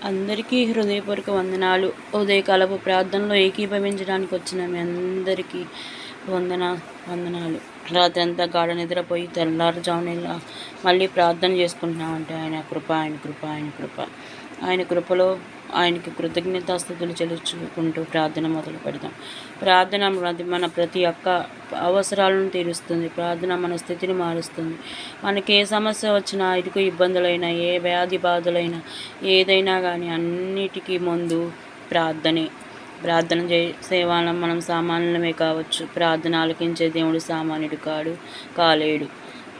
అందరికీ హృదయపూర్వక వందనాలు. ఉదయకాలపు ప్రార్థనలో ఏకీభవించడానికి వచ్చిన మీ అందరికీ వందనాలు. రాత్రి అంతా గాఢ నిద్రపోయి తెల్లారుజామున మళ్ళీ ప్రార్థన చేసుకుంటున్నామంటే ఆయన కృప. ఆయన కృపలో ఆయనకి కృతజ్ఞతాస్థుతులు చెల్లించుకుంటూ ప్రార్థన మొదలు పెడతాం. ప్రార్థన మన ప్రతి ఒక్క అవసరాలను తీరుస్తుంది. ప్రార్థన మన స్థితిని మారుస్తుంది. మనకి ఏ సమస్య వచ్చినా, ఇరుకు ఇబ్బందులైనా, ఏ వ్యాధి బాధలైనా, ఏదైనా కానీ అన్నిటికీ ముందు ప్రార్థన చేసేవాళ్ళం మనం సామాన్యమే కావచ్చు. ప్రార్థన ఆలకించే దేవుడు సామాన్యుడు కాలేడు.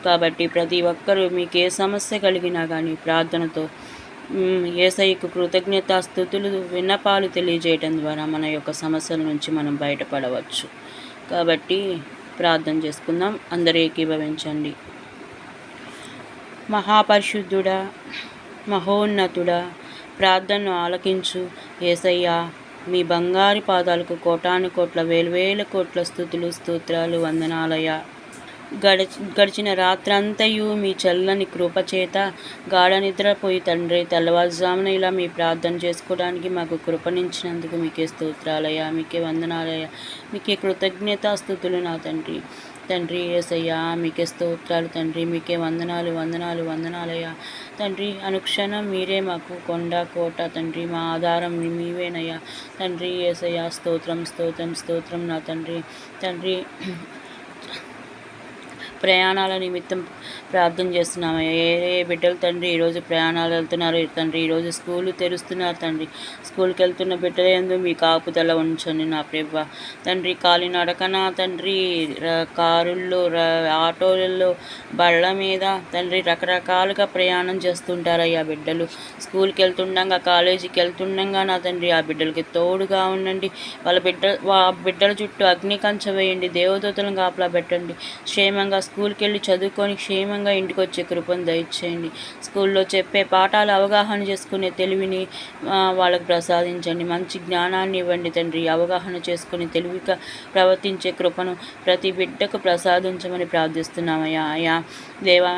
కాబట్టి ప్రతి ఒక్కరూ మీకు ఏ సమస్య కలిగినా కానీ ప్రార్థనతో యేసయ్యకు కృతజ్ఞతాస్తుతులు విన్నపాలు తెలియజేయడం ద్వారా మన యొక్క సమస్యల నుంచి మనం బయటపడవచ్చు. కాబట్టి ప్రార్థన చేసుకుందాం. అందరూ ఏకీభవించండి. మహాపరిశుద్ధుడా, మహోన్నతుడా, ప్రార్థనను ఆలకించు యేసయ్యా. మీ బంగారు పాదాలకు కోటాను కోట్ల వేల కోట్ల స్తుతులు స్తోత్రాలు వందనాలయ్యా. గడిచిన రాత్రంతయు మీ చల్లని కృపచేత గాఢ నిద్రపోయి తండ్రి తెల్లవారుజామున ఇలా మీ ప్రార్థన చేసుకోవడానికి మాకు కృపనిచ్చినందుకు మీకే స్తోత్రాలయ్యా, మీకే వందనాలయ్యా, మీకే కృతజ్ఞతాస్తుతులు నా తండ్రి యేసయ్యా. మీకే స్తోత్రాలు తండ్రి, మీకే వందనాలయ్యా తండ్రి. అనుక్షణం మీరే మాకు కొండ కోట తండ్రి, మా ఆధారం మీవేనయ్యా తండ్రి యేసయ్యా. స్తోత్రం నా తండ్రి. ప్రయాణాల నిమిత్తం ప్రార్థన చేస్తున్నామయ్యా. ఏ బిడ్డలు తండ్రి ఈరోజు ప్రయాణాలు వెళ్తున్నారు తండ్రి, ఈరోజు స్కూలు తెరుస్తున్నారు తండ్రి. స్కూల్కి వెళ్తున్న బిడ్డల యందు మీ కాపుదల ఉంచండి నా ప్రభా తండ్రి. కాలినడకన తండ్రి, కారుల్లో, ఆటోలలో, బళ్ళ మీద తండ్రి రకరకాలుగా ప్రయాణం చేస్తుంటారయ్యా బిడ్డలు. స్కూల్కి వెళ్తుండగా, కాలేజీకి వెళ్తుండగా నా తండ్రి ఆ బిడ్డలకి తోడుగా ఉండండి. వాళ్ళ బిడ్డల చుట్టూ అగ్ని కంచె వేయండి. దేవదూతలను కాపలా పెట్టండి. క్షేమంగా స్కూల్కి వెళ్ళి చదువుకొని క్షేమంగా ఇంటికి వచ్చే కృపను దయచేయండి. స్కూల్లో చెప్పే పాఠాలు అవగాహన చేసుకునే తెలివిని వాళ్ళకు ప్రసాదించండి. మంచి జ్ఞానాన్ని ఇవ్వండి తండ్రి. అవగాహన చేసుకుని తెలివిగా ప్రవర్తించే కృపను ప్రతి బిడ్డకు ప్రసాదించమని ప్రార్థిస్తున్నామయ్యా. దేవా,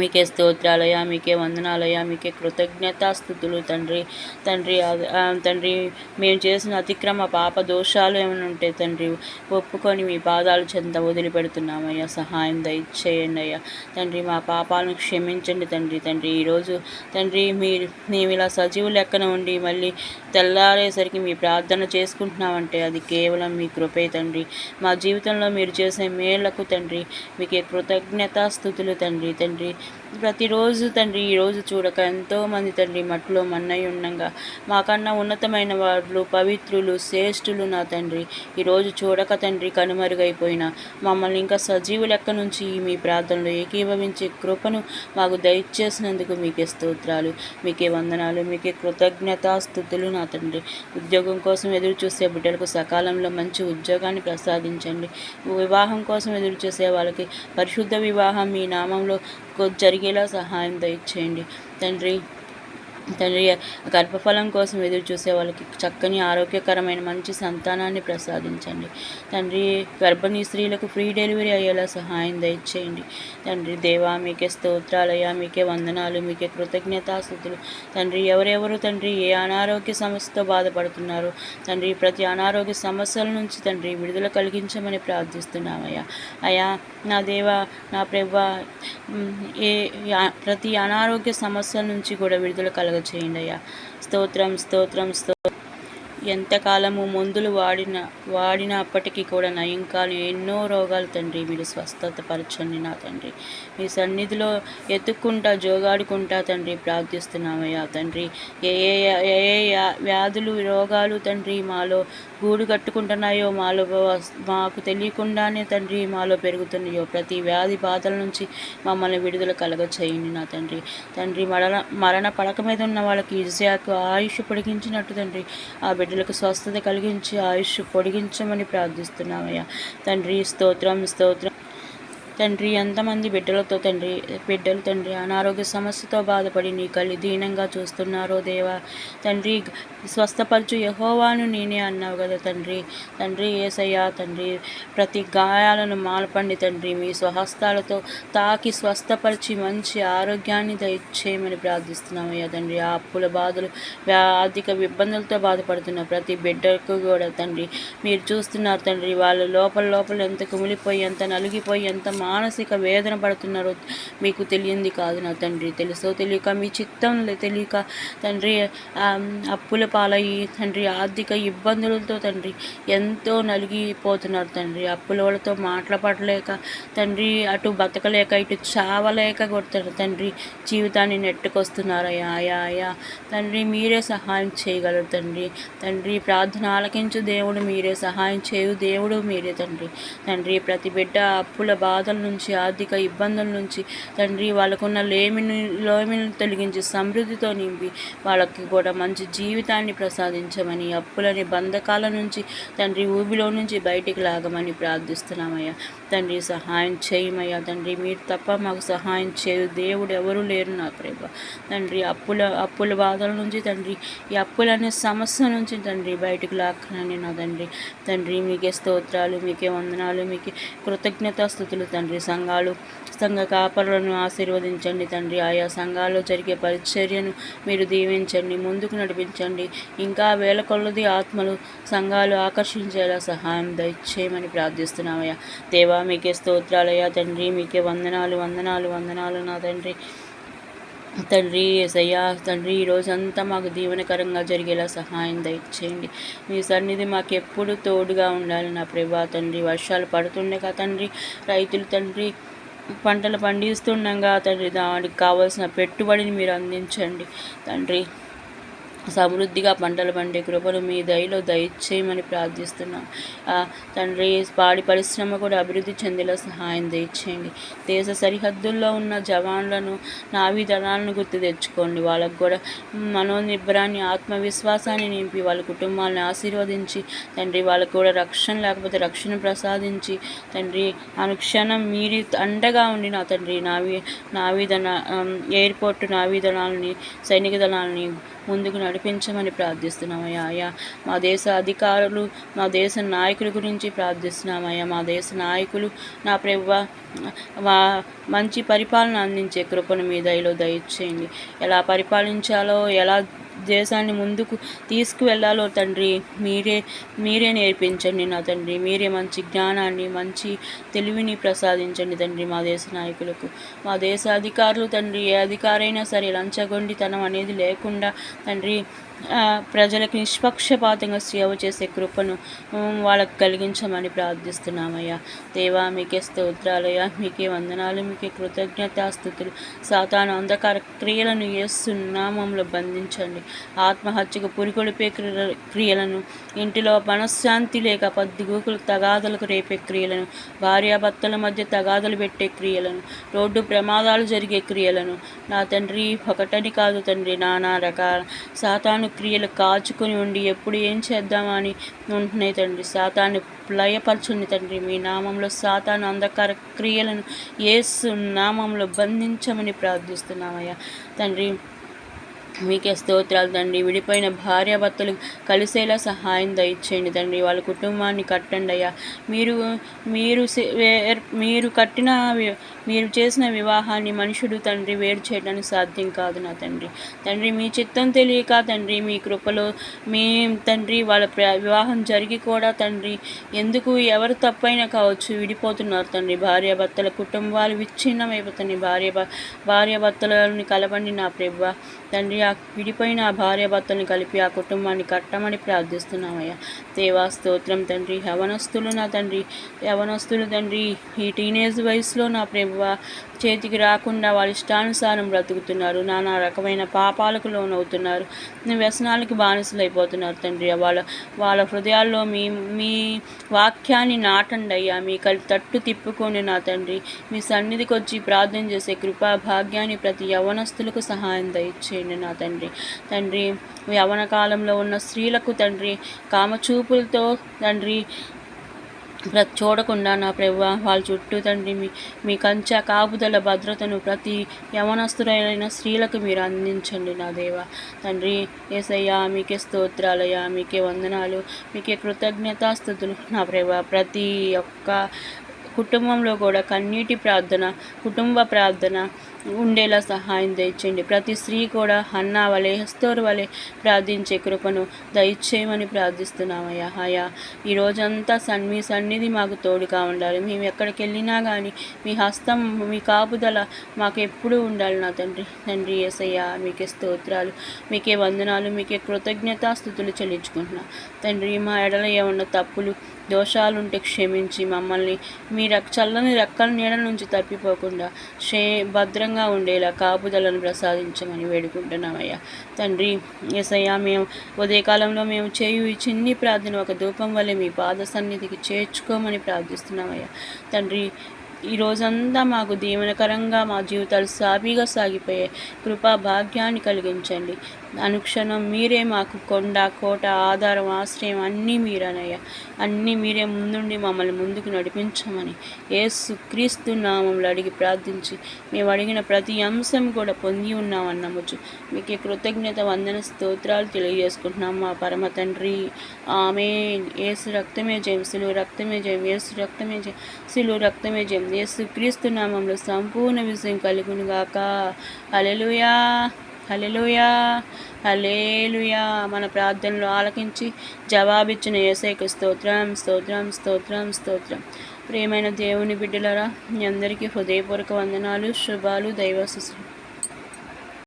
మీకే స్తోత్రాలయ్యా, మీకే వందనాలయ్యా, మీకే కృతజ్ఞతాస్తుతులు తండ్రి. మేము చేసిన అతిక్రమ పాప దోషాలు ఏమైనా ఉంటే తండ్రి ఒప్పుకొని మీ పాదాలు చెంత వదిలిపెడుతున్నామయ్యా. సహాయం దయచేయండి అయ్యా తండ్రి. మా పాపాలను క్షమించండి తండ్రి. ఈరోజు తండ్రి మేము ఇలా సజీవు లెక్కన ఉండి మళ్ళీ తెల్లారేసరికి మీ ప్రార్థన చేసుకుంటున్నామంటే అది కేవలం మీ కృపే తండ్రి. మా జీవితంలో మీరు చేసే మేళ్లకు తండ్రి మీకే కృతజ్ఞతాస్తుతులు తండ్రి. ప్రతిరోజు తండ్రి ఈరోజు చూడక ఎంతోమంది తండ్రి మట్టిలో మన్నై ఉండగా మాకన్నా ఉన్నతమైన వాళ్ళు, పవిత్రులు, శ్రేష్ఠులు నా తండ్రి ఈరోజు చూడక తండ్రి కనుమరుగైపోయిన మమ్మల్ని ఇంకా సజీవు లెక్క నుంచి మీ ప్రార్థనలో ఏకీభవించే కృపను మాకు దయచేసినందుకు మీకే స్తోత్రాలు, మీకే వందనాలు, మీకే కృతజ్ఞతాస్తుతులు నా తండ్రి. ఉద్యోగం కోసం ఎదురు చూసే బిడ్డలకు సకాలంలో మంచి ఉద్యోగాన్ని ప్రసాదించండి. వివాహం కోసం ఎదురు చూసే వాళ్ళకి పరిశుద్ధ వివాహం మీ నామంలో జరిగేలా సహాయం దయచేయండి తండ్రి. గర్భఫలం కోసం ఎదురు చూసే వాళ్ళకి చక్కని ఆరోగ్యకరమైన మంచి సంతానాన్ని ప్రసాదించండి తండ్రి. గర్భిణీ స్త్రీలకు ఫ్రీ డెలివరీ అయ్యేలా సహాయం దయచేయండి తండ్రి. దేవా, మీకే స్తోత్రాలయ్యా, మీకే వందనాలు, మీకే కృతజ్ఞతాస్తుతులు తండ్రి. ఎవరెవరు తండ్రి ఏ అనారోగ్య సమస్యతో బాధపడుతున్నారు తండ్రి, ప్రతి అనారోగ్య సమస్యల నుంచి తండ్రి విడుదల కలిగించమని ప్రార్థిస్తున్నామయ్యా. అయ్యా నా దేవా, నా ప్రభా, ప్రతి అనారోగ్య సమస్యల నుంచి కూడా విడుదల చేయండి అయ్యా. స్తోత్రం. ఎంతకాలము మందులు వాడినప్పటికీ కూడా నయం కాని ఎన్నో రోగాలు తండ్రి మీరు స్వస్థత పరచండి నా తండ్రి. మీ సన్నిధిలో ఎత్తుక్కుంటా జోగాడుకుంటా తండ్రి ప్రార్థిస్తున్నామయ్యా తండ్రి. ఏ వ్యాధులు రోగాలు తండ్రి మాలో గూడు కట్టుకుంటున్నాయో, మాకు తెలియకుండానే తండ్రి మాలో పెరుగుతున్నాయో ప్రతి వ్యాధి బాధల నుంచి మమ్మల్ని విడుదల చేయండి నా తండ్రి. మరణ పడక మీద ఉన్న వాళ్ళకి ఇజ్జాకు ఆయుష్ పొడిగించినట్టు తండ్రి ఆ బిడ్డలకు స్వస్థత కలిగించి ఆయుష్ పొడిగించమని ప్రార్థిస్తున్నామయ్యా తండ్రి. స్తోత్రం. తండ్రి ఎంతమంది బిడ్డలు తండ్రి అనారోగ్య సమస్యతో బాధపడి నీ కళ్ళు దీనంగా చూస్తున్నారో దేవా తండ్రి, స్వస్థపరచు యెహోవాను నేనే అన్నావు కదా తండ్రి. తండ్రి యేసయ్యా తండ్రి, ప్రతి గాయాలను మాల్పండి తండ్రి, మీ స్వహస్తాలతో తాకి స్వస్థపరిచి మంచి ఆరోగ్యాన్ని దయచేయమని ప్రార్థిస్తున్నామయ్యా తండ్రి. ఆ అప్పుల బాధలు, ఆర్థిక ఇబ్బందులతో బాధపడుతున్న ప్రతి బిడ్డకు కూడా తండ్రి మీరు చూస్తున్నారు తండ్రి. వాళ్ళు లోపల ఎంత కుమిలిపోయి, ఎంత నలిగిపోయి, ఎంత మానసిక వేదన పడుతున్నారో మీకు తెలియంది కాదు నా తండ్రి. తెలుసో తెలియక, మీ చిత్తం తెలియక తండ్రి అప్పుల పాలయ్యి తండ్రి, ఆర్థిక ఇబ్బందులతో తండ్రి ఎంతో నలిగిపోతున్నారు తండ్రి. అప్పుల వాళ్ళతో మాట్లాడలేక తండ్రి, అటు బతకలేక ఇటు చావలేక కొడతారు తండ్రి, జీవితాన్ని నెట్టుకొస్తున్నారయ్యా. అయ్యా తండ్రి, మీరే సహాయం చేయగలరు తండ్రి. తండ్రి ప్రార్థన ఆలకించు దేవుడు మీరే, సహాయం చేయు దేవుడు మీరే తండ్రి. తండ్రి ప్రతి బిడ్డ అప్పుల బాధల నుంచి, ఆర్థిక ఇబ్బందుల నుంచి తండ్రి వాళ్ళకున్న లోమిని తొలగించి సమృద్ధితో నింపి వాళ్ళకి కూడా మంచి జీవితాన్ని ప్రసాదించమని, అప్పులని బంధకాల నుంచి తండ్రి ఊబిలో నుంచి బయటికి లాగమని ప్రార్థిస్తున్నామయ్యా తండ్రి. సహాయం చేయమయ్యా తండ్రి, మీరు తప్ప మాకు సహాయం చేయు దేవుడు ఎవరు లేరు నా ప్రభ తండ్రి. అప్పుల బాధల నుంచి తండ్రి, ఈ అప్పులనే సమస్య నుంచి తండ్రి బయటికి లాక్కనని నా తండ్రి. తండ్రి మీకే స్తోత్రాలు, మీకే వందనాలు, మీకే కృతజ్ఞతాస్తుతులు తండ్రి. సంఘ కాపరులను ఆశీర్వదించండి తండ్రి. ఆయా సంఘాల్లో జరిగే పరిచర్యను మీరు దీవించండి, ముందుకు నడిపించండి. ఇంకా వేల కొలది ఆత్మలు సంఘాలు ఆకర్షించేలా సహాయం దయచేయమని ప్రార్థిస్తున్నామయ్యా దేవా. మీకే స్తోత్రాలయ్యా తండ్రి, మీకే వందనాలు నా తండ్రి. తండ్రి యేసయ్యా తండ్రి, ఈరోజంతా మాకు దీవెనకరంగా జరిగేలా సహాయం దయచేయండి. మీ సన్నిధి మాకు ఎప్పుడు తోడుగా ఉండాలి నా ప్రభా తండ్రి. వర్షాలు పడుతుండగా తండ్రి, రైతులు తండ్రి పంటలు పండిస్తుండగా తండ్రి, దానికి కావాల్సిన పెట్టుబడిని మీరు అందించండి తండ్రి. సమృద్ధిగా పంటలు పండే కృపను మీ దయలో దయచేయమని ప్రార్థిస్తున్నాం తండ్రి. పాడి పరిశ్రమ కూడా అభివృద్ధి చెందేలా సహాయం దయచేయండి. దేశ సరిహద్దుల్లో ఉన్న జవాన్లను, నావిదళాలను గుర్తు తెచ్చుకోండి. వాళ్ళకు కూడా మనోనిబ్బరాన్ని, ఆత్మవిశ్వాసాన్ని నింపి వాళ్ళ కుటుంబాలను ఆశీర్వదించి తండ్రి, వాళ్ళకు కూడా రక్షణ లేకపోతే రక్షణ ప్రసాదించి తండ్రి, అనుక్షణం మీరు అండగా ఉండి నా తండ్రి, ఎయిర్పోర్టు నావిదళాలని, సైనిక దళాలని ముందుకు నడిపించమని ప్రార్థిస్తున్నామయ్యా. మా దేశ అధికారులు, మా దేశ నాయకుల గురించి ప్రార్థిస్తున్నామయ్యా. మా దేశ నాయకులు నా ప్రభువా మంచి పరిపాలన అందించే కృపను మీ దయలో దయచేయండి. ఎలా పరిపాలించాలో, ఎలా దేశాన్ని ముందుకు తీసుకువెళ్ళాలో తండ్రి మీరే నేర్పించండి నా తండ్రి. మీరే మంచి జ్ఞానాన్ని, మంచి తెలివిని ప్రసాదించండి తండ్రి మా దేశ నాయకులకు. మా దేశ అధికారులు తండ్రి, ఏ అధికారైనా సరే లంచగొండితనం అనేది లేకుండా తండ్రి ప్రజలకు నిష్పక్షపాతంగా సేవ చేసే కృపను వాళ్ళకు కలిగించమని ప్రార్థిస్తున్నామయ్యా దేవా. మీకే స్తోత్రాలయ్యా, మీకే వందనాలు, మీకే కృతజ్ఞతాస్తుతులు. సాతాను అంధకార క్రియలను యేసు నామములో బంధించండి. ఆత్మహత్యకు పురికొల్పే క్రియలను, ఇంటిలో మనశ్శాంతి లేక పద్దిగూకులు తగాదలకు రేపే క్రియలను, భార్యాభర్తల మధ్య తగాదలు పెట్టే క్రియలను, రోడ్డు ప్రమాదాలు జరిగే క్రియలను నా తండ్రి ఒకటని కాదు తండ్రి, నానా రకాల సాతాను క్రియలు కాచుకొని ఉండి ఎప్పుడు ఏం చేద్దామని ఉంటున్నాయి తండ్రి. సాతాను లయపరచుని తండ్రి. మీ నామంలో సాతాను అంధకార క్రియలను యేసు నామంలో బంధించమని ప్రార్థిస్తున్నామయ్యా తండ్రి. మీకే స్తోత్రాలు తండ్రి. విడిపోయిన భార్యాభర్తలు కలిసేలా సహాయం దయచేయండి తండ్రి. వాళ్ళ కుటుంబాన్ని కట్టండి అయ్యా. మీరు చేసిన వివాహాన్ని మనుషుడు తండ్రి వేరు చేయడానికి సాధ్యం కాదు నా తండ్రి. తండ్రి మీ చిత్తం తెలియక తండ్రి, మీ కృపలో మీ తండ్రి వాళ్ళ వివాహం జరిగి కూడా తండ్రి ఎందుకు ఎవరు తప్పైనా కావచ్చు విడిపోతున్నారు తండ్రి. భార్యాభర్తల కుటుంబాలు విచ్ఛిన్నమైపోతున్నాయి. భార్యాభర్తలని కలబండి నా ప్రభువా తండ్రి. ఆ విడిపోయిన ఆ భార్యాభర్తలను కలిపి ఆ కుటుంబాన్ని కట్టమని ప్రార్థిస్తున్నామయ్యా దేవా. స్తోత్రం తండ్రి. యవనస్తులు తండ్రి ఈ టీనేజ్ వయసులో నా ప్రభువా చేతికి రాకుండా వాళ్ళ ఇష్టానుసారం బ్రతుకుతున్నారు. నానా రకమైన పాపాలకు లోనవుతున్నారు. వ్యసనాలకు బానిసలైపోతున్నారు తండ్రి. వాళ్ళ హృదయాల్లో మీ వాక్యాన్ని నాటండి అయ్యా. మీ తట్టు తిప్పుకొని నా తండ్రి మీ సన్నిధికి వచ్చి ప్రార్థన చేసే కృపా భాగ్యాన్ని ప్రతి యవనస్తులకు సహాయం దయచేయండి నా తండ్రి. యవన కాలంలో ఉన్న స్త్రీలకు తండ్రి కామచూపులతో తండ్రి చూడకుండా నా ప్రభువా వాళ్ళ చుట్టూ తండ్రి మీ కంచె కాపుదల భద్రతను ప్రతి యవనస్తులైన స్త్రీలకు మీరు అందించండి నా దేవ తండ్రి. యేసయ్యా మీకే స్తోత్రాలయ్యా, మీకే వందనాలు, మీకే కృతజ్ఞతాస్తుతులు నా ప్రభువా. ప్రతి ఒక్క కుటుంబంలో కూడా కన్నీటి ప్రార్థన, కుటుంబ ప్రార్థన ఉండేలా సహాయం దయచేయండి. ప్రతి స్త్రీ కూడా హన్నా వలె, హెస్తోరు వలె ప్రార్థించే కృపను దయచేయమని ప్రార్థిస్తున్నామయ్యా. అయ్యా ఈ రోజంతా మీ సన్నిధి మాకు తోడుగా ఉండాలి. మేము ఎక్కడికి వెళ్ళినా కానీ మీ హస్తం, మీ కాపుదల మాకు ఎప్పుడూ ఉండాలి నా తండ్రి. తండ్రి యేసయ్యా మీకే స్తోత్రాలు, మీకే వందనాలు, మీకే కృతజ్ఞతాస్తుతులు చెల్లించుకుంటున్నా తండ్రి. మా ఎడల ఏమన్నా తప్పులు దోషాలుంటే క్షమించి మమ్మల్ని మీ చల్లని రెక్కల నీడ నుంచి తప్పిపోకుండా భద్రంగా ఉండేలా కాపుదలను ప్రసాదించమని వేడుకుంటున్నామయ్యా తండ్రి. యేసయ్యా మేము ఉదయకాలంలో మేము చేయు ఈ చిన్ని ప్రార్థన ఒక ధూపం వల్లే మీ పాద సన్నిధికి చేర్చుకోమని ప్రార్థిస్తున్నామయ్యా తండ్రి. ఈ రోజంతా మాకు దీవెనకరంగా మా జీవితాలు సాఫీగా సాగిపోయే కృపా భాగ్యాన్ని కలిగించండి. అనుక్షణం మీరే మాకు కొండ, కోట, ఆధారం, ఆశ్రయం అన్నీ మీరనయ్యా. అన్నీ మీరే ముందుండి మమ్మల్ని ముందుకు నడిపించమని యేసుక్రీస్తు నామములో అడిగి ప్రార్థించి మేము అడిగిన ప్రతి అంశం కూడా పొంది ఉన్నామని నమ్మచ్చు. మీకే కృతజ్ఞత, వందన, స్తోత్రాలు తెలియజేసుకుంటున్నాం మా పరమ తండ్రి. ఆమేన్. యేసు రక్తమే జయం, సిలువ రక్తమే జయం, యేసు రక్తమే జయం, సిలువ రక్తమే జయం. యేసుక్రీస్తు నామంలో సంపూర్ణ విజయం కలుగునుగాక. హల్లెలూయా, హల్లెలూయా, హల్లెలూయా. మన ప్రార్థనలు ఆలకించి జవాబిచ్చిన యేసయ్యకు స్తోత్రం, స్తోత్రం, స్తోత్రం, స్తోత్రం. ప్రియమైన దేవుని బిడ్డలారా, మీ అందరికీ హృదయపూర్వక వందనాలు, శుభాలు, దైవాశీస్సులు.